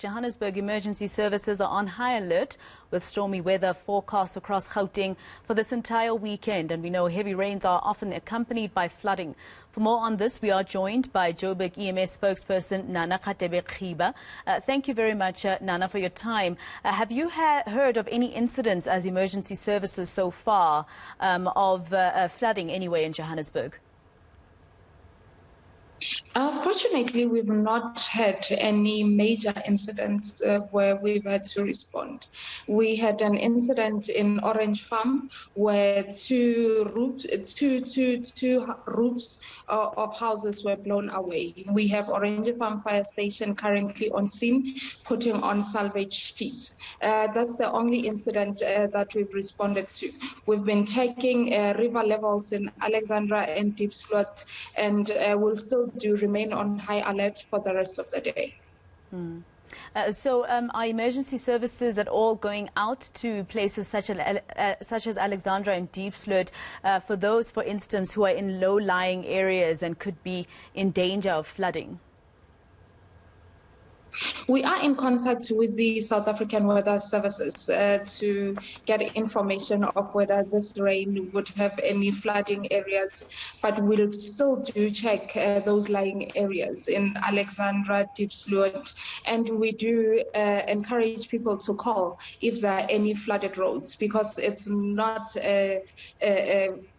Johannesburg Emergency Services are on high alert with stormy weather forecast across Gauteng for this entire weekend. And we know heavy rains are often accompanied by flooding. For more on this, we are joined by Joburg EMS spokesperson Nana Radebe-Kgiba. Thank you very much, Nana, for your time. Have you heard of any incidents as emergency services so far of flooding anywhere in Johannesburg? Fortunately, we've not had any major incidents where we've had to respond. We had an incident in Orange Farm where two roofs of houses were blown away. We have Orange Farm Fire Station currently on scene, putting on salvage sheets. That's the only incident that we've responded to. We've been checking river levels in Alexandra and Diepsloot, and we'll still remain on high alert for the rest of the day. So are emergency services at all going out to places such as Alexandra and Diepsloot for those, for instance, who are in low-lying areas and could be in danger of flooding? We are in contact with the South African Weather Services to get information of whether this rain would have any flooding areas, but we'll still do check those lying areas in Alexandra, Diepsloot, and we do encourage people to call if there are any flooded roads, because it's not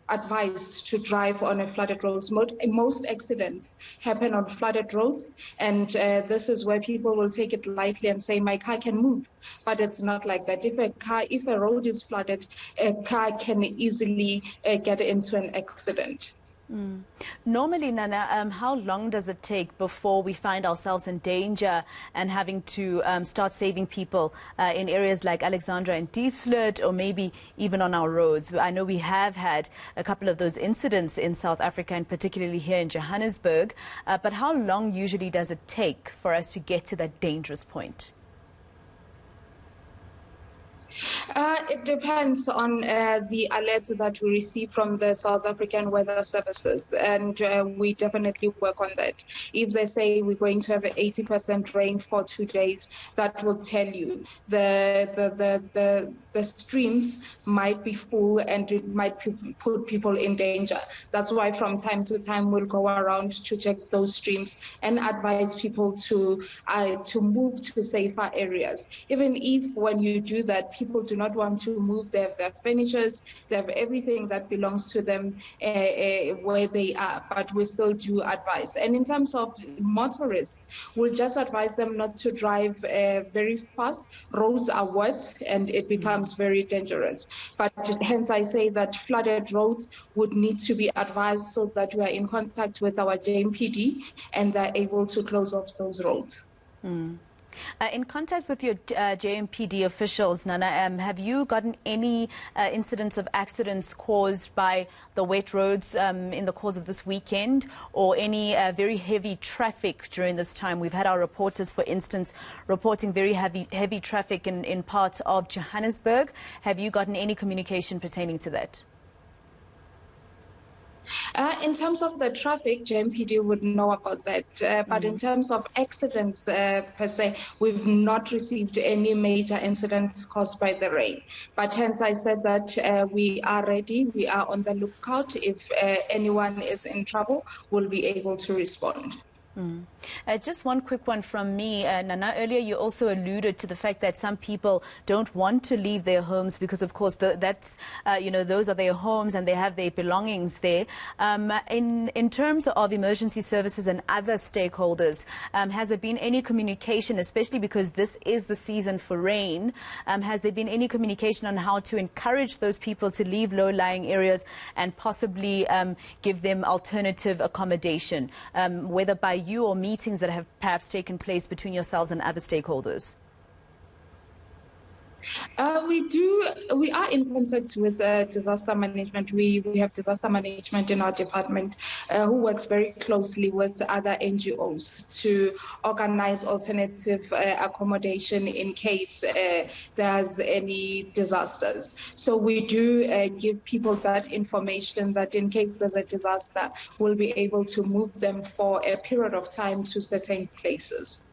advised to drive on a flooded roads. Most accidents happen on flooded roads, and this is where people will take it lightly and say, my car can move. But it's not like that. If a road is flooded, a car can easily get into an accident. Normally, Nana, how long does it take before we find ourselves in danger and having to start saving people in areas like Alexandra and Diepsloot, or maybe even on our roads? I know we have had a couple of those incidents in South Africa, and particularly here in Johannesburg. But how long usually does it take for us to get to that dangerous point? It depends on the alert that we receive from the South African Weather Services, and we definitely work on that. If they say we're going to have 80% rain for 2 days, that will tell you the streams might be full and it might put people in danger. That's why from time to time we'll go around to check those streams and advise people to move to safer areas. Even if when you do that, people do not want to move, they have their furnitures, they have everything that belongs to them where they are, but we still do advise. And in terms of motorists, we'll just advise them not to drive very fast. Roads are wet and it becomes very dangerous. But hence I say that flooded roads would need to be advised so that we are in contact with our JMPD and they're able to close off those roads. In contact with your JMPD officials, Nana, have you gotten any incidents of accidents caused by the wet roads in the course of this weekend, or any very heavy traffic during this time? We've had our reporters, for instance, reporting very heavy traffic in parts of Johannesburg. Have you gotten any communication pertaining to that? In terms of the traffic, JMPD would know about that. But in terms of accidents per se, we've not received any major incidents caused by the rain. But hence I said that we are ready, we are on the lookout. If anyone is in trouble, we'll be able to respond. Just one quick one from me, Nana. Earlier you also alluded to the fact that some people don't want to leave their homes because, of course, that's those are their homes and they have their belongings there. In terms of emergency services and other stakeholders, has there been any communication, especially because this is the season for rain? Has there been any communication on how to encourage those people to leave low-lying areas and possibly give them alternative accommodation, whether by you or meetings that have perhaps taken place between yourselves and other stakeholders? We are in contact with disaster management. We have disaster management in our department who works very closely with other NGOs to organize alternative accommodation in case there's any disasters. So we do give people that information, that in case there's a disaster, we'll be able to move them for a period of time to certain places.